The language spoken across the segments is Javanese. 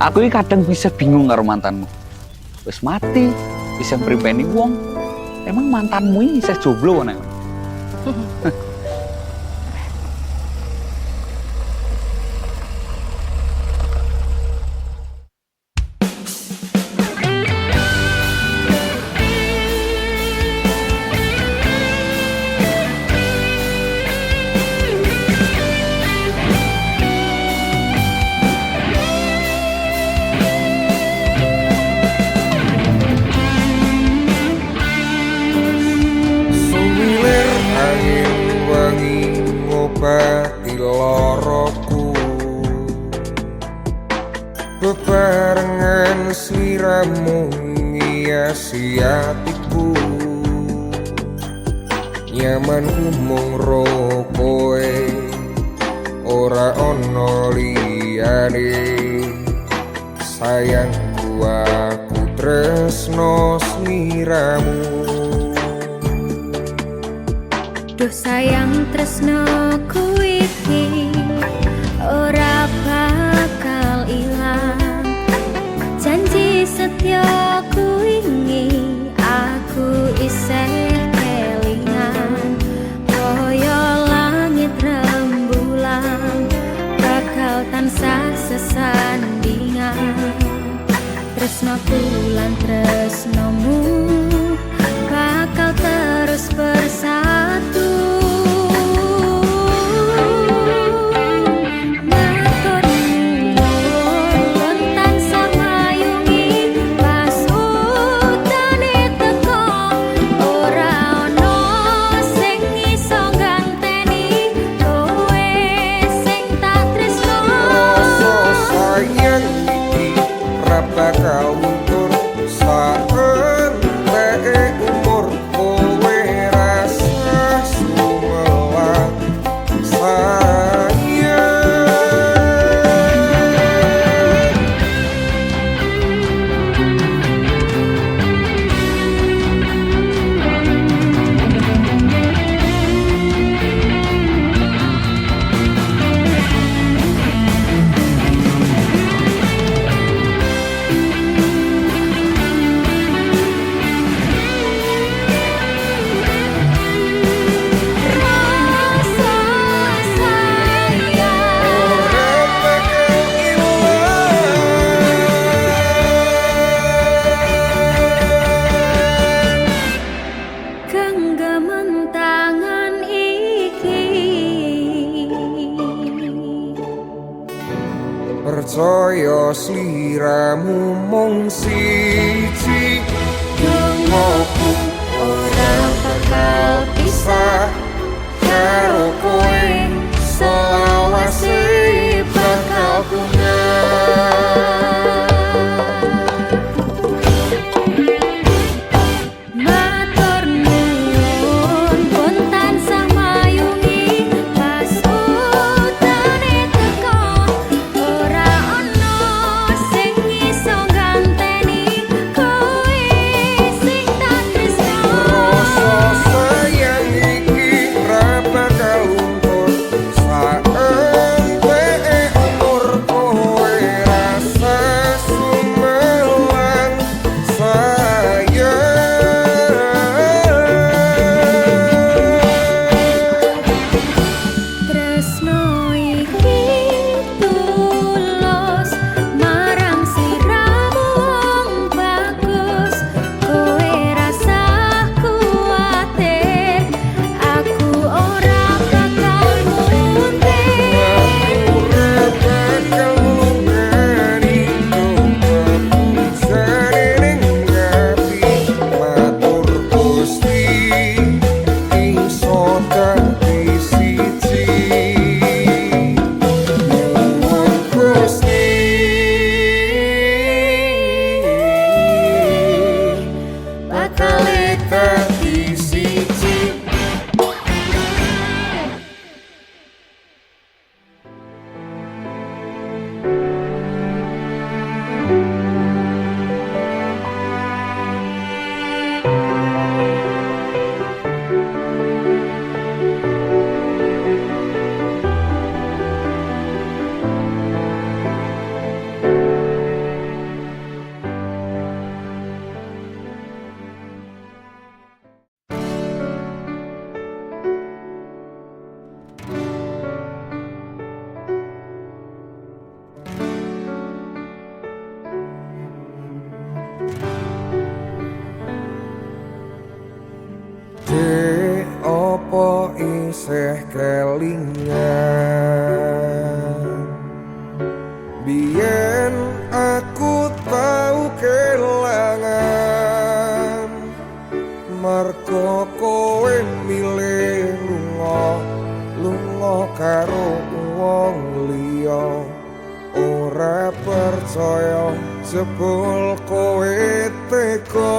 Aku ini kadang bisa bingung karo mantanmu. Wis mati, bisa pripeni wong. Emang mantanmu ini bisa jomblo kan? Ngobati loroku bebarengan sliramu ngiasi hatiku nyamanku mung ro kowe ora ono liyane sayangku aku tresno sliramu. Duh sayang tresno ku iki ora bakal ilang. Janji setia ku ini aku isih kelingan. Koyo langit rembulan bakal tansah sesandingan. Tresnoku lan tresnomu bakal terus bersatu. Bakal mundur saen lek umur kowe rasa sumelang Genggaman tangan iki percaya sliramu mung siji dongoku ora bakal pisah karo kowe selawase bakal Opo isih kelingan biyen aku tau kelangan mergo kowe milih lunga karo wong liya ora percaya jebul kowe teko.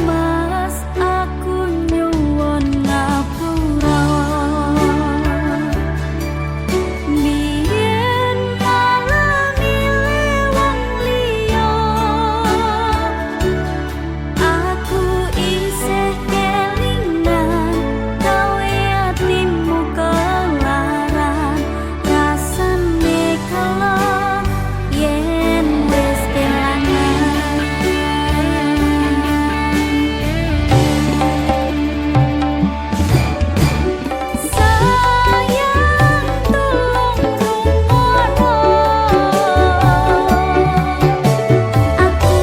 Mas aku nyuwun ngapura biyen malah milih wong liya aku isih kelingan gawe atimu kelaran rasane kala yen wis kelangan. Sayang tolong rungokno aku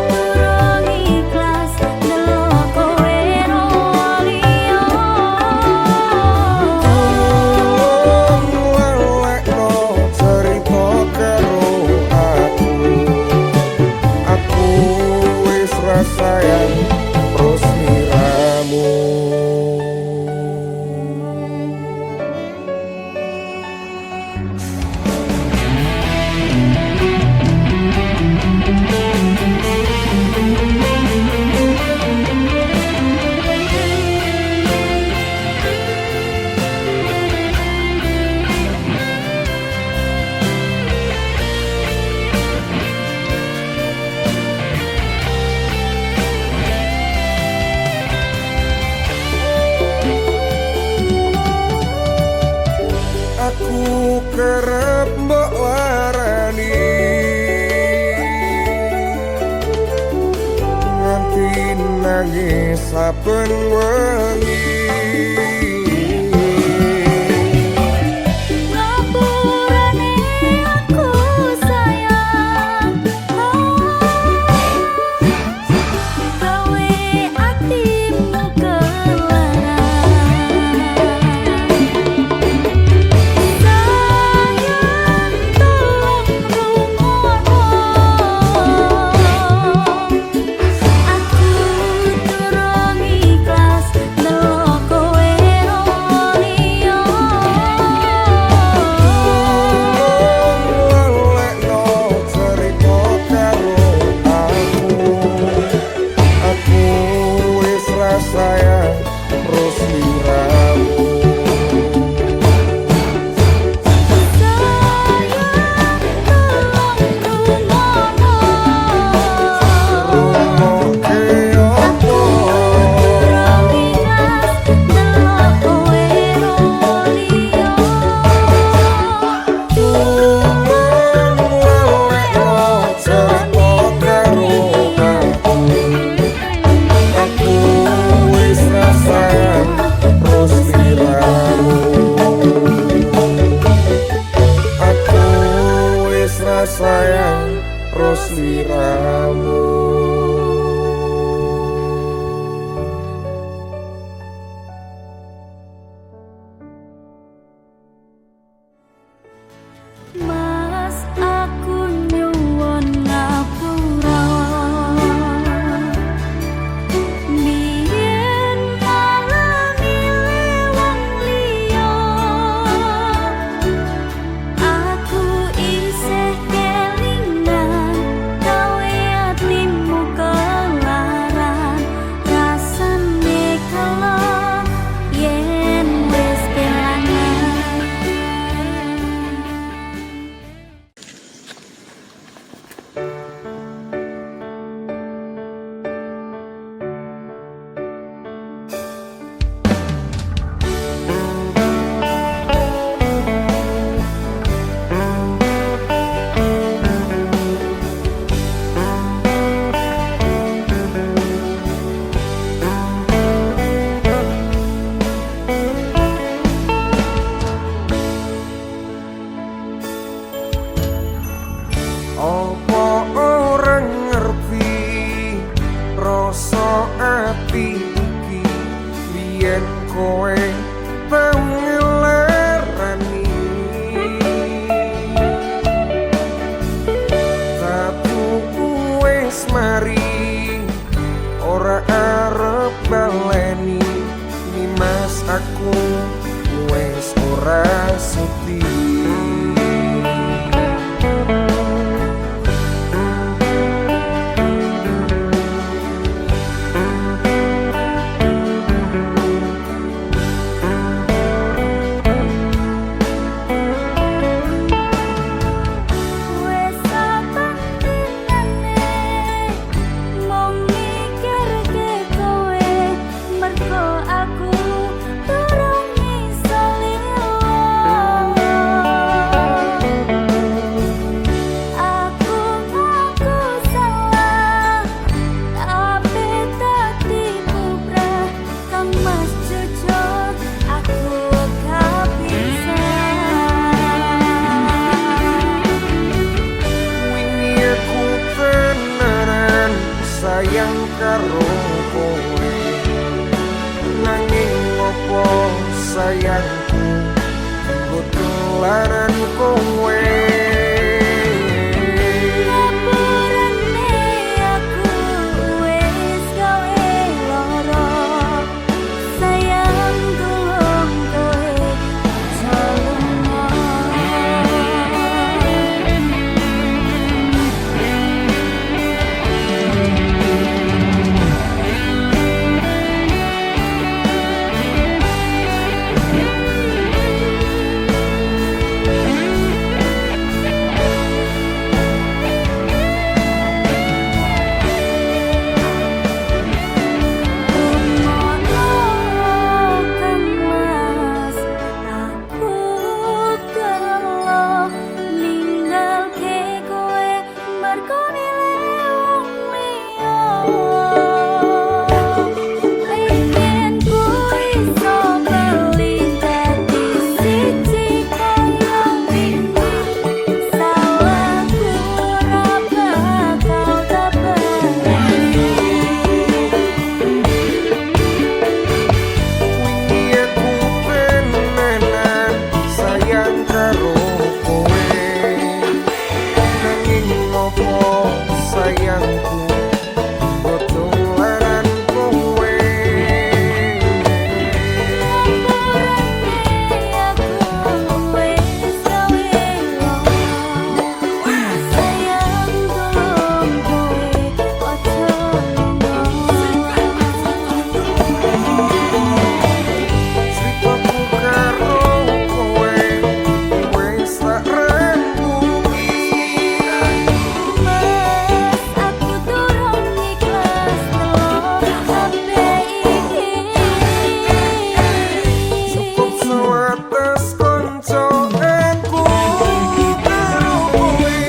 durung ikhlas ndelok kowe ro liya. Lelekno cerita karo aku wis rasayang terus miramu. Aku kerep mbok warani nganti nangis saben wengi. Ngapurane aku sayang gawe atimu kelaran. Sayang tolong rungokno aku durung ikhlas ndelok kowe ro liya. Lelekno cerita karo aku wis rasayang terus miramu. Sayang tolong rungokno Rungokke aku durung ikhlas ndelok kowe ro liya. Lelekno cerita karo aku wis rasayang terus miramu. Aku wis rasayang terus miramu. Mas aku nyuwun ngapura biyen malah milih wong liya aku isih kelingan gawe atimu kelaran rasane kala yen wis kelangan. Apa ora rasuti. Wes saben dinane mung mikirke kowe mergo aku durung iso lilo. Aku ngaku salah tapi dadi bubrah kang mas jujur aku gak bisa. Wingi aku tenanan sayang karo kowe, nanging ngopo sayangku ketularan kowe. Ngapurane aku wis gawe lara sayang tulung kowe aja lunga. Wingi aku tenanan sayang karo kowe, nanging ngopo sayangku ketularan kowe. Sritaku karo kowe wis tak rembugi. Aku durung ikhlas kabeh iki. Cukup sewates konco aku karo kowe,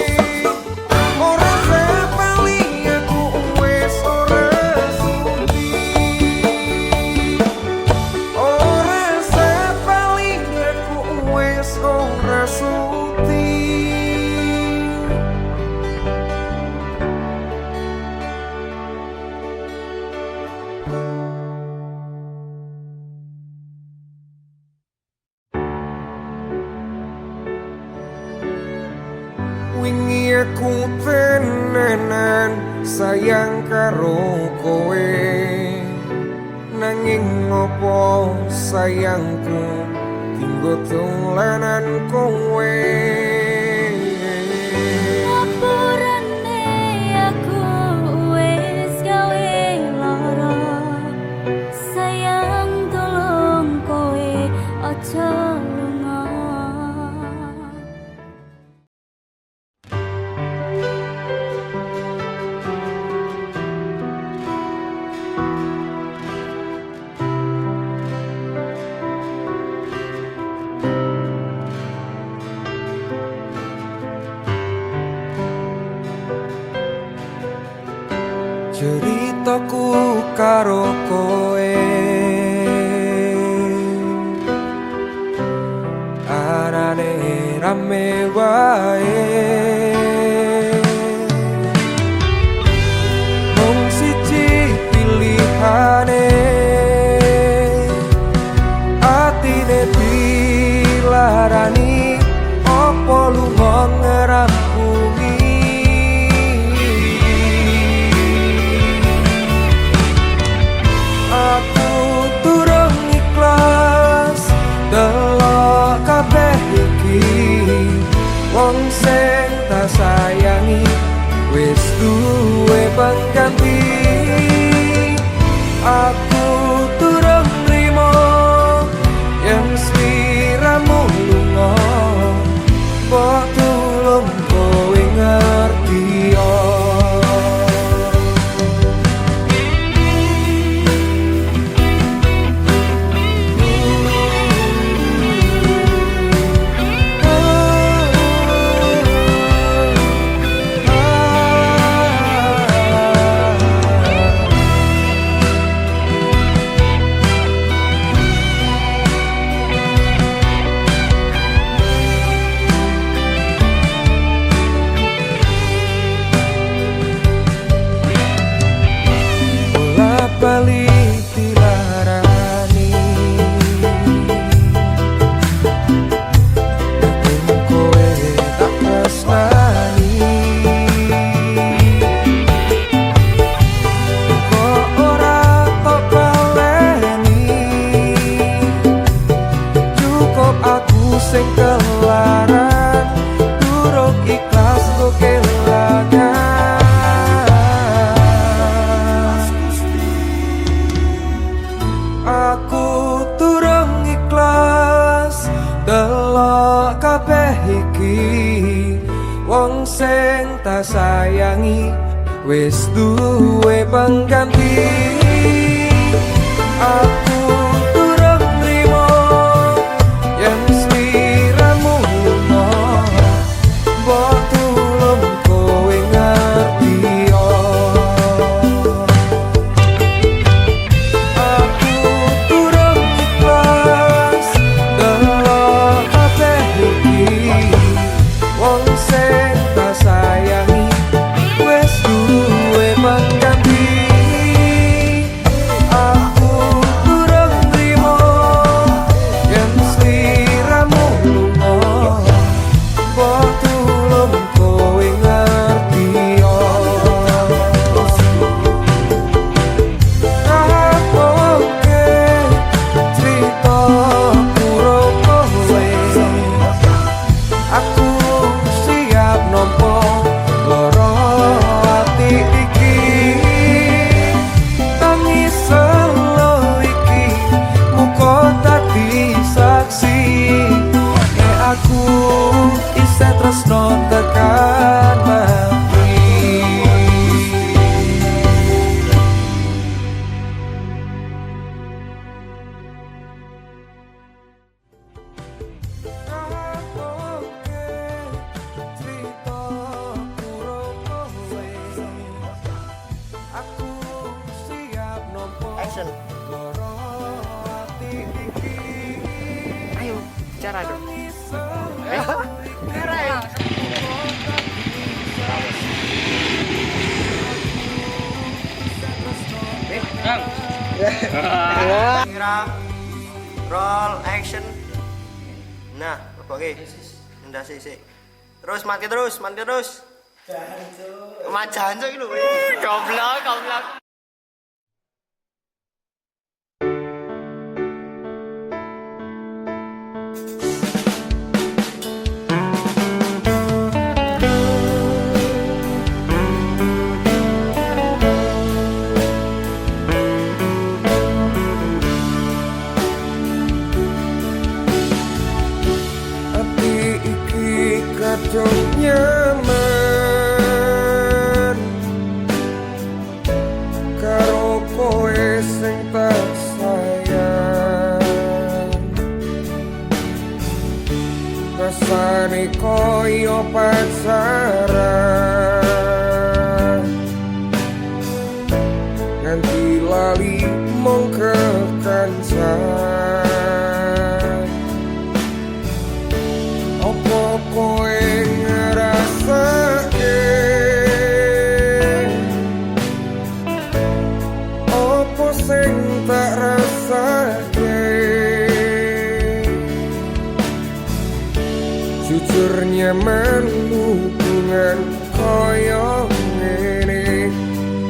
ora sepali aku wis ora sudi. Ora sepali aku wis ora sudi. Wingi aku tenanan sayang karo kowe, nanging ngopo sayangku tinggo tulanan kowe. Ngapurane aku wis gawe lara sayang tulung kowe aja lunga. Ceritaku karo kowe arane rame wae, mung siji pilihane atine dilarani opo lunga ngerampungi. Aku turun ikhlas delok lali dilarani. Yen kowe tak tresnani, kok ora tok baleni. Cukup aku sing kelaran, durung ikhlas kok kelangan. Aku durung ikhlas delok kabeh iki. Wong sing tak sayangi wis duwe pengganti. Aku durung nrimo yen sliramu lunga, mbok tulung kowe ngerti yo. Aku durung ikhlas delok kabeh iki. Wong sing tak sayangi wis duwe pengganti. Aku durung nrimo yen sliramu lunga, mbok tulung kowe ngerti yo. Rapoke crita kurang kowe, aku siap nampa lara ati iki. Tangis selo iki muga dadi saksi, nek aku isih tresno tekan mati. Rapoke crita kurang kowe, aku siap nampa Action. lara ati iki. Ayo, bicara dong. Kira roll action. Nah, oke. Ndak sik. Terus mati terus. Majan iki lho. Goblok. Ati iki kadung nyaman karo kowe sing tak sayang. Rasane koyo pacaran, nganti lali mung kekancan. Opo kowe ngrasake, opo sing tak rasake. Jujur nyaman hubungan koyo ngene,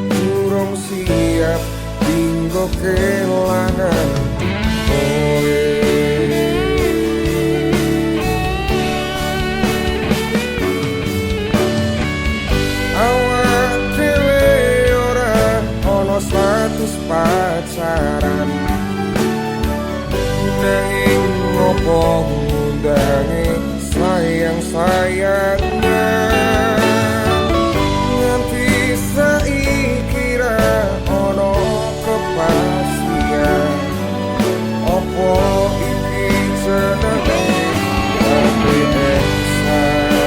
durung siap dinggo kelangan kowe. Awak dhewe ora ana status pacaran, nanging ngopo undange sayang-sayangan. Nganti saiki ra ana kepastian, opo iki jenenge kebiasaan.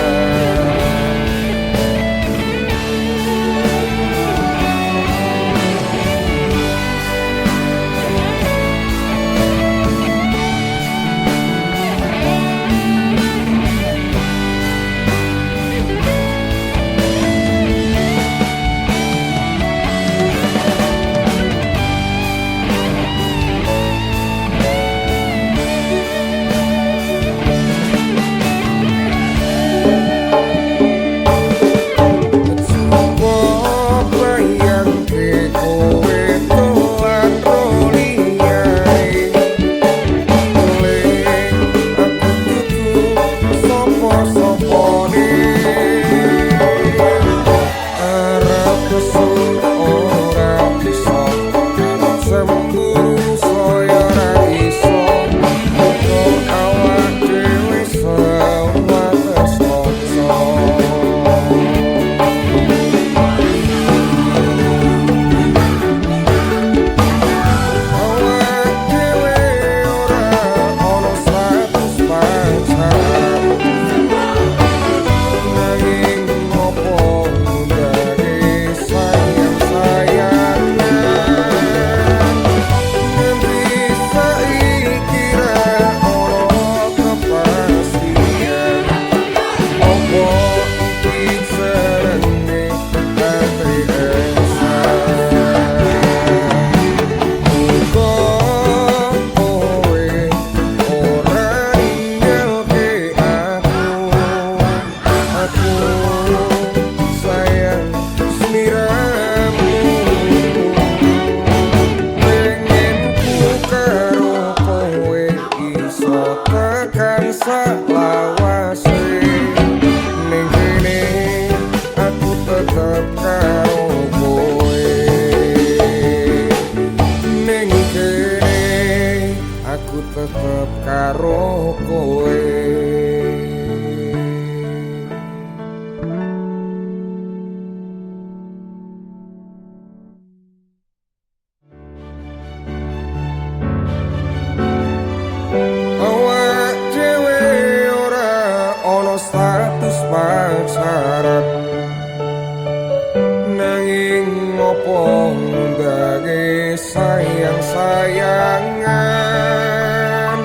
ngopo ngundangi sayang-sayangan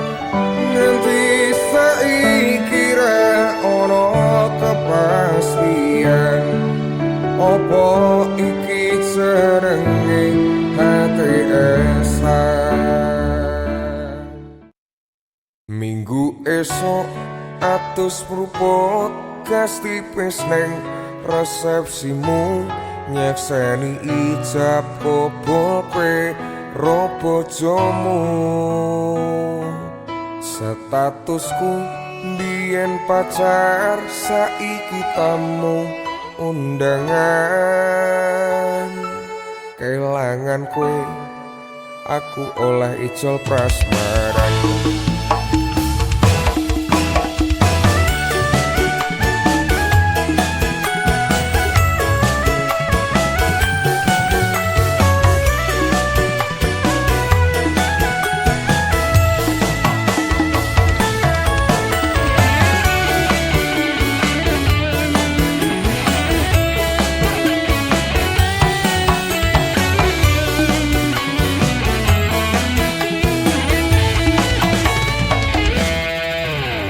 nganti saiki ra ono kepastian opo iki jenenge hati esan. Minggu esok atus pruput gas tipis neng resepsimu nyekseni ijab kabul kowe robo jomu. Statusku biyen pacar saiki tamu undangan. Kelangan kowe aku oleh ijol prasmaran.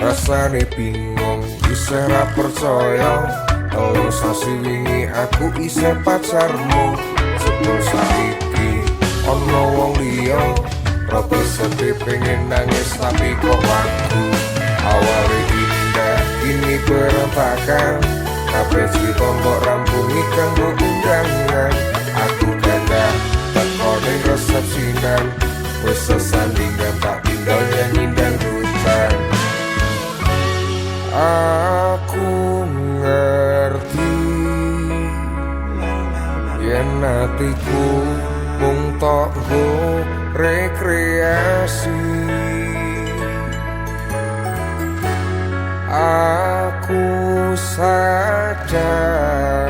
Rasane bingung, isih ra percaya. Telu sasi wingi aku isih pacarmu. Sebul saiki ono wong liya. Rada sedih pengen nangis tapi kok aku. Awale indah ini berantakan. Kabeh cerita mbok rampungi kanggo undangan. Aku gagal teko ning resepsinan. Wis sesandingan tak tinggal nyanyi dangdutan. Aku ngerti yen hatiku mung tok nggo rekreasi. Aku sadar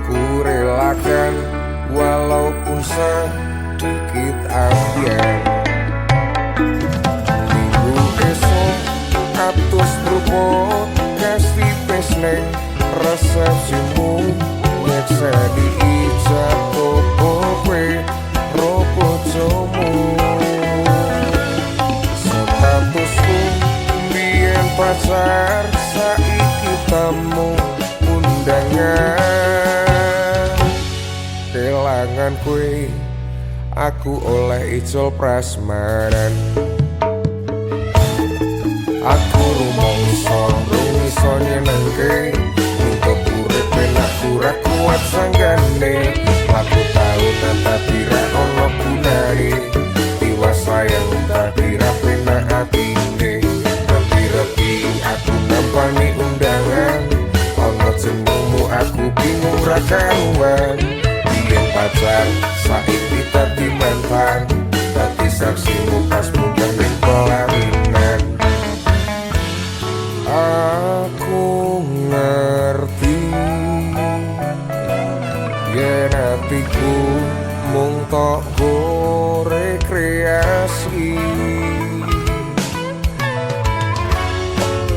ku relakan walaupun sedikit ambiar. Minggu esok atus pruput gas tipis neng resepsimu nyekseni ijab kabul kowe robo jomu. Statusku biyen pacar saiki tamu undangan. Kelangan kowe aku oleh ijol prasmaran. Aku rumangsa iso nyenengke untuk urip ben aku ra kuat sanggane. Aku tau tapi ra ono gunane. Tiwas sayang tapi ra penak atine. Tapi aku nampani undangan. Ono jenengmu aku bingung ra karuan. Biyen pacar saiki dadi mantan. Dadi saksimu pas munggah ning pelaminan. Aku ngerti yen hatiku mung tok nggo rekreasi.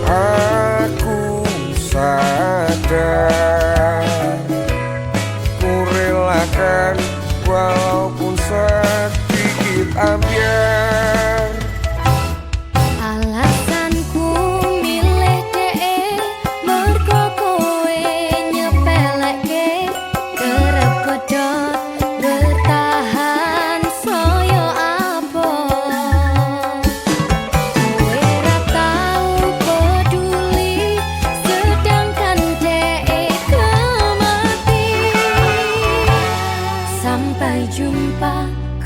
Aku sadar ku relakan walaupun sedikit ambiar.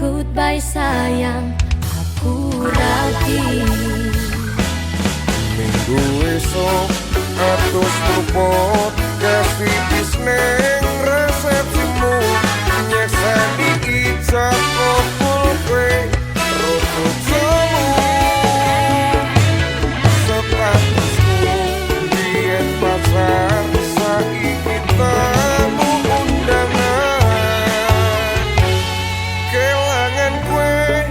Goodbye sayang, aku rapi. Minggu esok atus pruput gas tipis neng resepsimu nyekseni ijab kabul kowe robo jomu. Statusku biyen pacar saiki tamu undangan. Kelangan kowe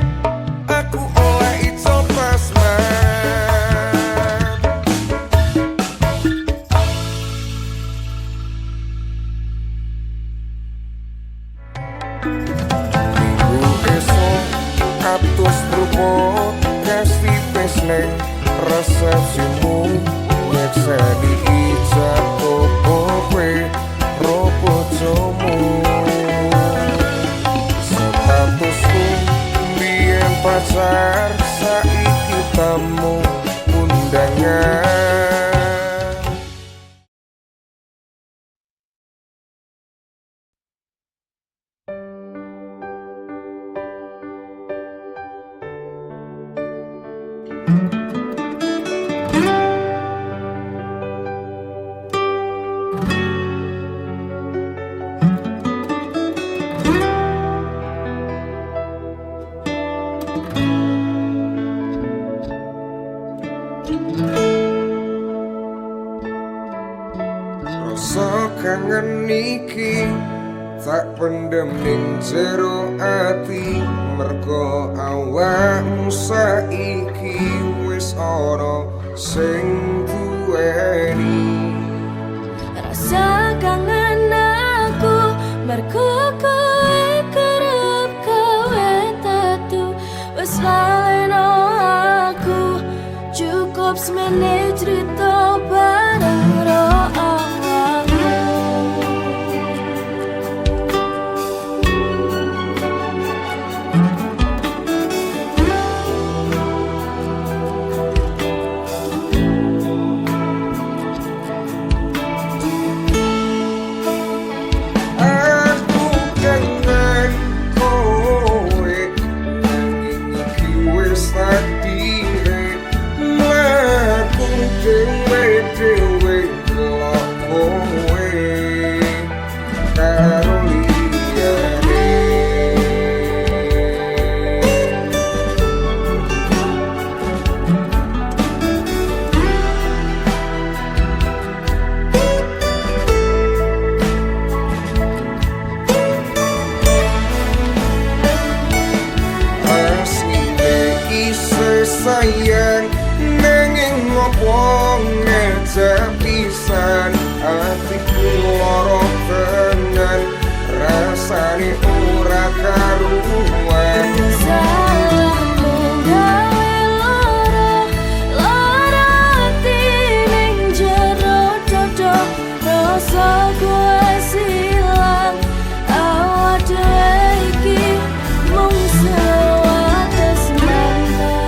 aku oleh ijol prasmaran. atus rupo kasih pesnek resepsimu nyekseni ijab opo kwe ropo jomu statusku biyen pacar saiki tamu undangan. Rasa kangen iki tak pendem ning jero ati mergo awakmu saiki wis ana sing duweni. Rasa kangen aku mergo kowe kerep kowe tatu wis laleno aku cukup semene cerita bareng ro awakmu. Aku kangen kowe nanging iki wis takdire mlaku dhewe delok kowe karo liyane. Asline isih sayang nanging ngopo ngejak pisan atiku lara tenan rasane ora karuan. Salahku gawe lara ati ning jero dodo rasa kowe silang awak dhewe iki mung sewates nambah.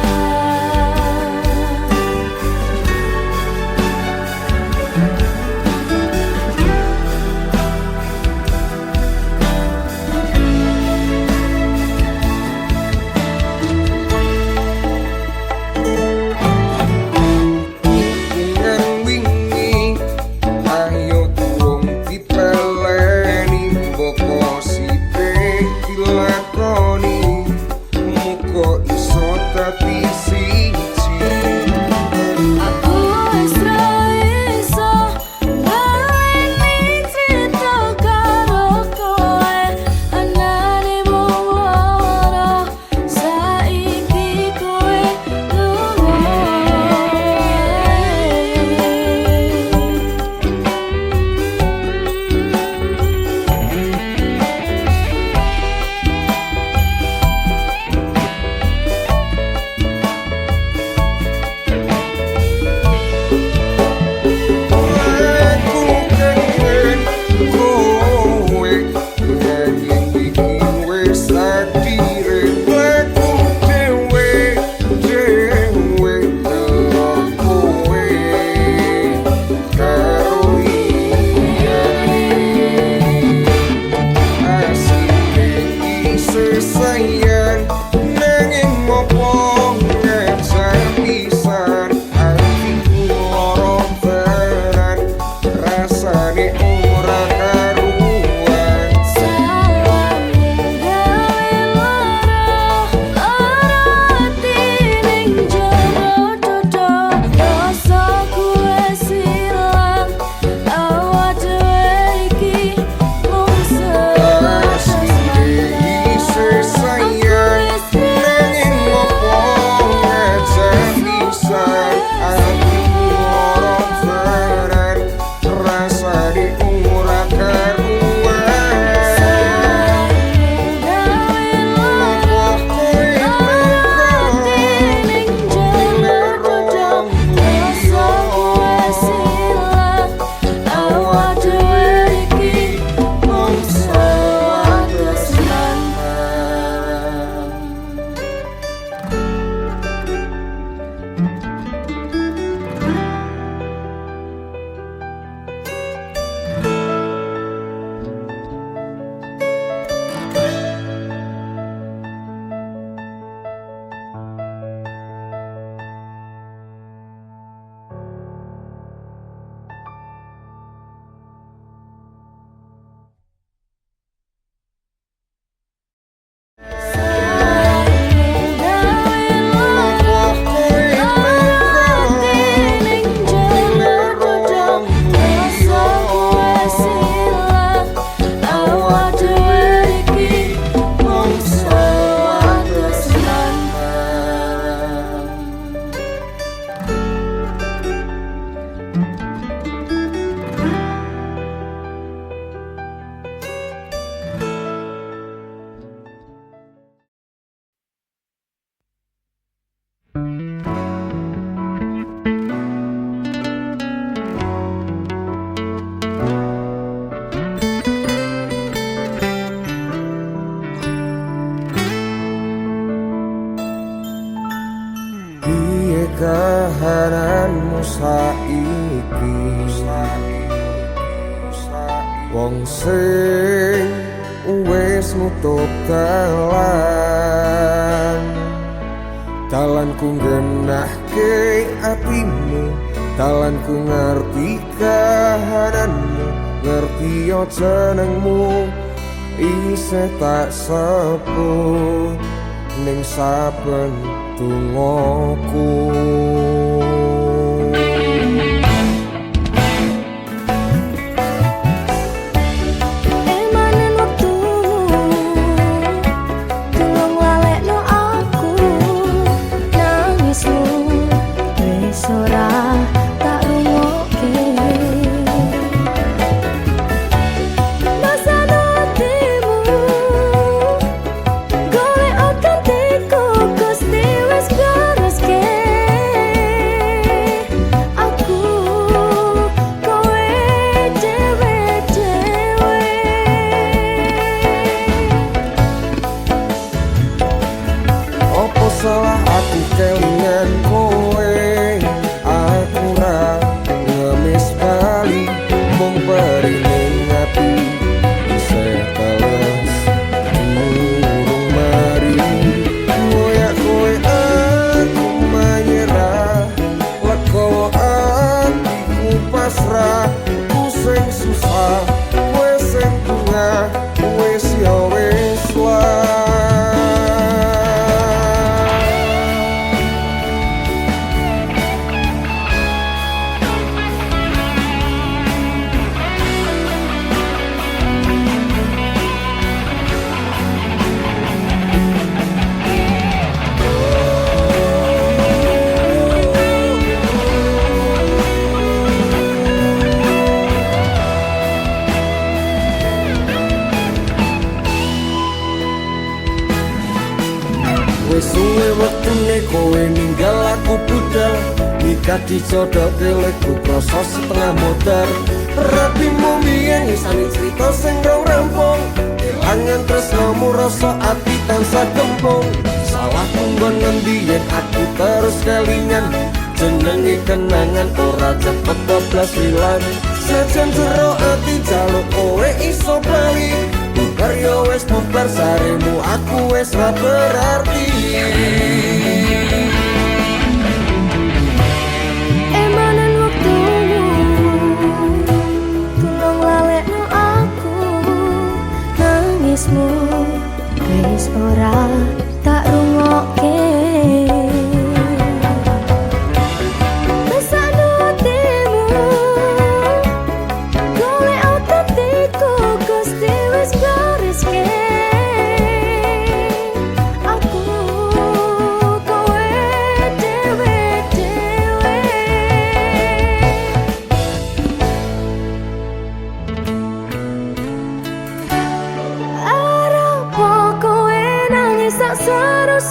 wong sing wis nutup dalanku nggenahke atimu, dalanku ngerti kahananmu, ngerti yo jenengmu isih tak sebut ning saben tungoku. Salah aku kelingan kowe, aku ra ngemis bali, mung periling ati isih teles urung mari. Koyak kowe aku manyerah, legowo atiku pasrah, ku sing susah, kowe sing tengah, wis ya wis wae. Wis suwe wektune kowe ninggal aku budal, nikah dijodohke leku krasa setengah modar. Rapimu biyen isane crita sing rong rampung, kelangan tresnamu rasa ati tansah gempung. Salah tunggon ngendi yen aku terus kelingan, jenenge kenangan ora cepet doblas ilang. Sejen jero ati jaluk kowe iso bali, bubar yo wis bubar saremu aku wis ra berarti. Emanan waktumu, tolong lalekno aku, nangismu wis ora tak rungokke.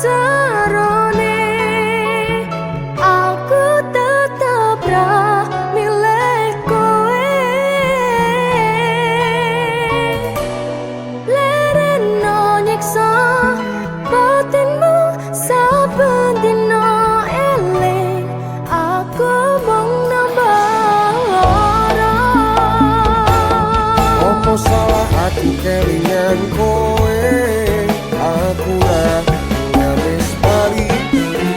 Seru-serune aku tetep ra milih kowe, lereno nyiksa batinmu saben dina eling, aku mung nambah lara. Opo salah aku kelingan kowe, aku ra ngemis bali,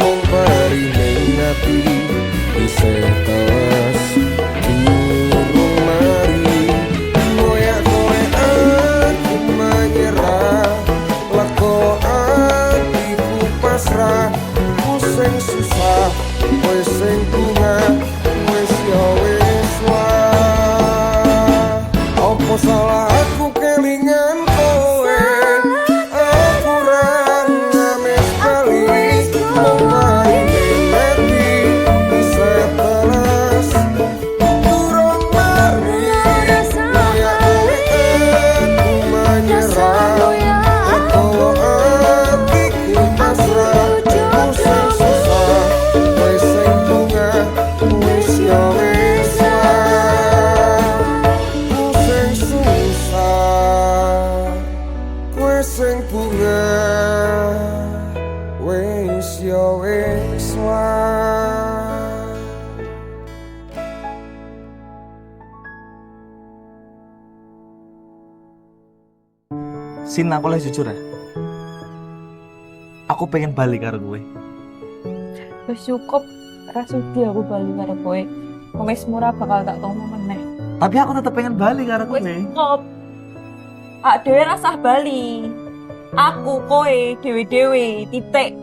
mung periling ati isih teles urung mari. Koyak kowe aku manyerah, lego atiku pasrah, ku sing susah, kowe sing tengah, wis ya wis wae. Opo salah aku kelingan kowe? Sin, aku lah jujur ya. Aku pengen balik karo kowe. Wis cukup, ra sudi aku bali karo kowe. Wis murah bakal tak temu meneh. Tapi aku tetap pengen balik karo kowe. Wis cukup. Ak dhewe rasah bali. Aku kowe dhewe-dhewe titik.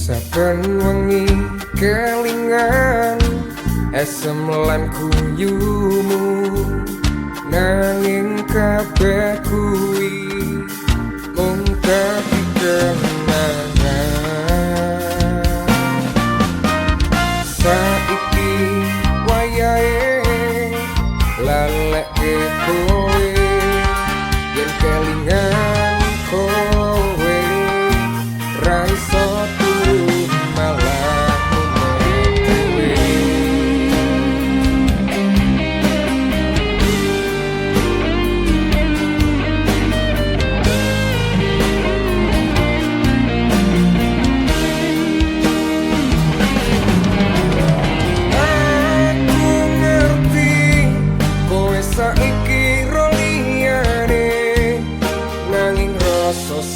Saben wengi kelingan esem lan guyumu nanging kabeh kuwi mung dadi kenangan. Saiki wayahe laleke kowe yen kelingan kowe ra iso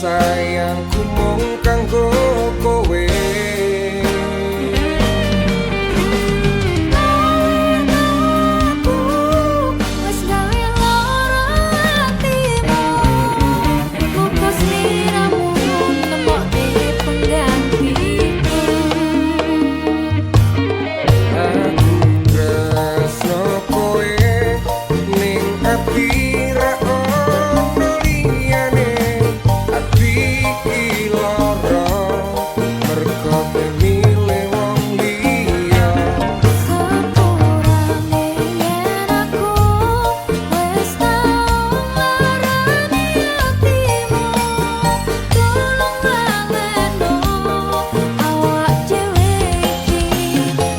sayangku mung kanggo kowe. Aku wis gawe lara atimu, kukus liramu nemokke penggantiku. Aku tresno kowe ning ati ra ono liyane. Iki lara mergo milih wong liya. Sepurane yen aku wis tau ngarani atimu, tulung ngaleno awak dhewe iki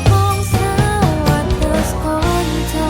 mung sawates kanca.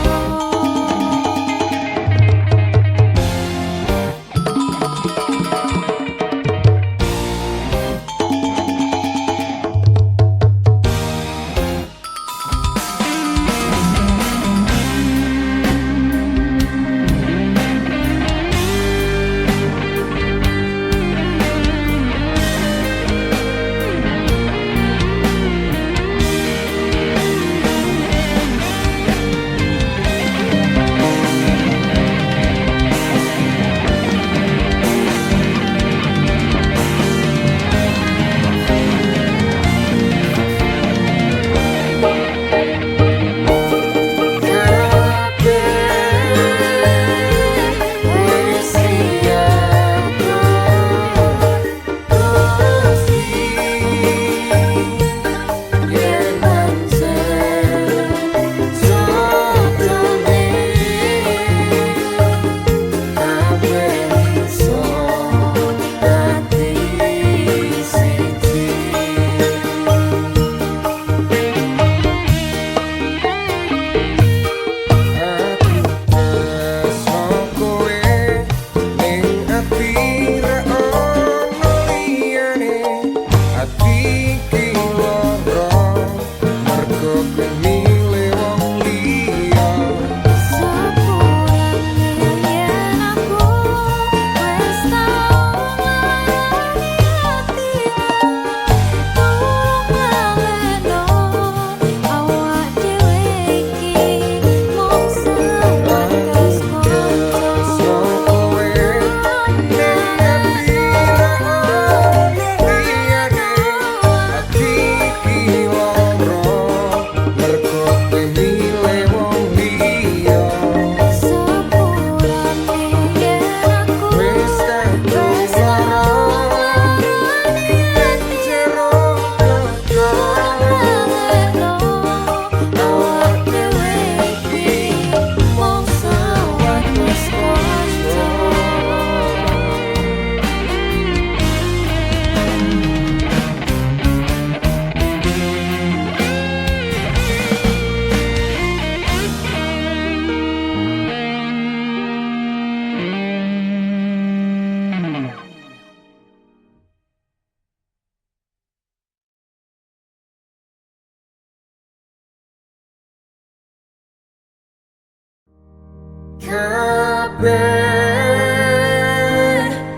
kabeh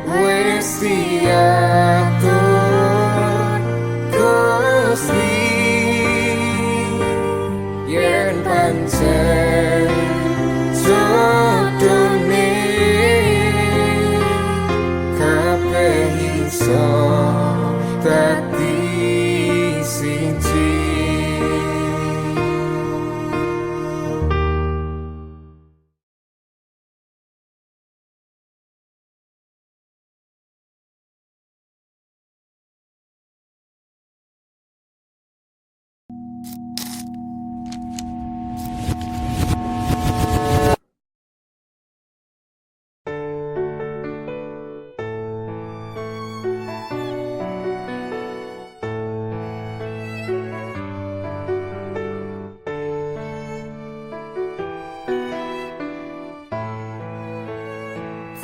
wis diatur Gusti yen pancen jodone kabeh iso dadi siji.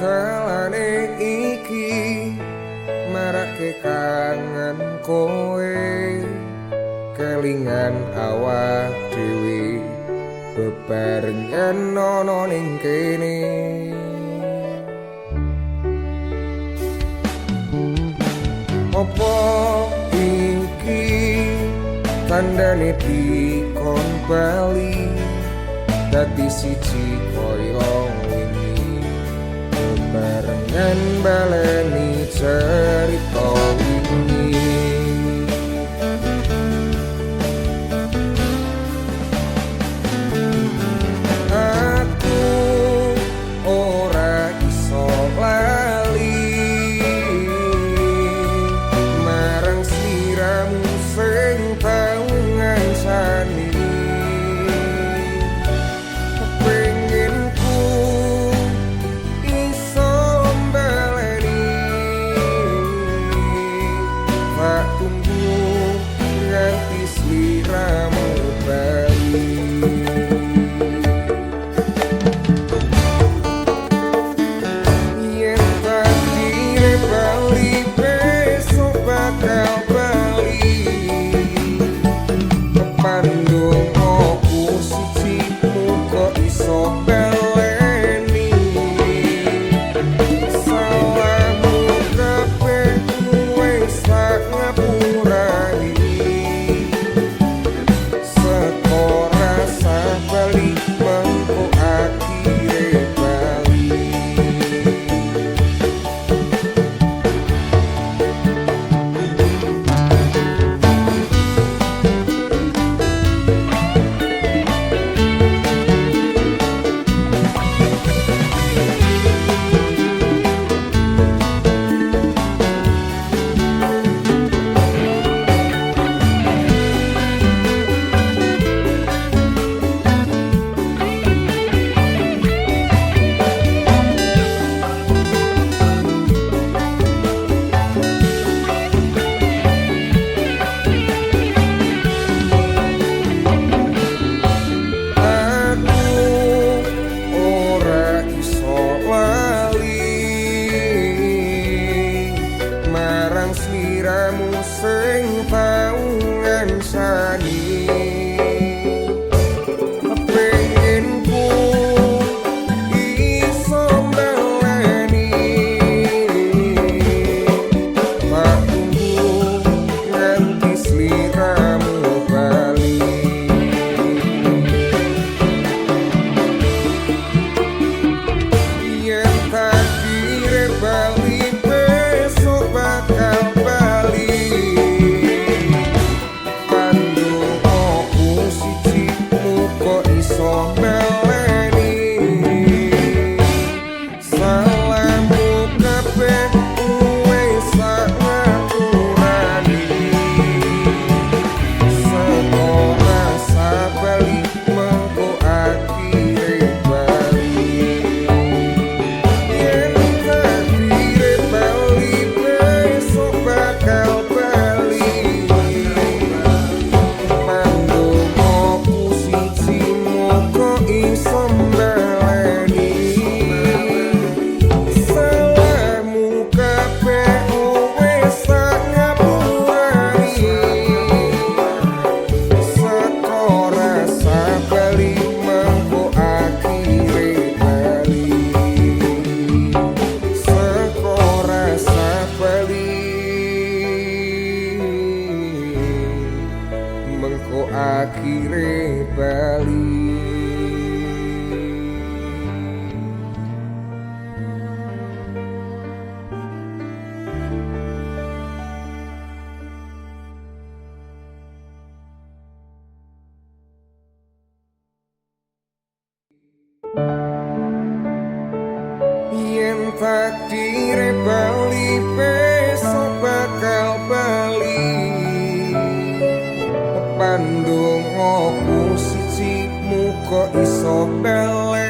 Salane iki marake kangen kowe kelingan awak dhewe bebarengan ana ning kene opo iki tandane dikon bali dadi siji koyo barengan baleni cerita ini aku ora iso lali marang sliramu sing tau ngancani kok akhire bali. Yen takdire bali besok bakal bali. Pandung aku siji muka iso bali.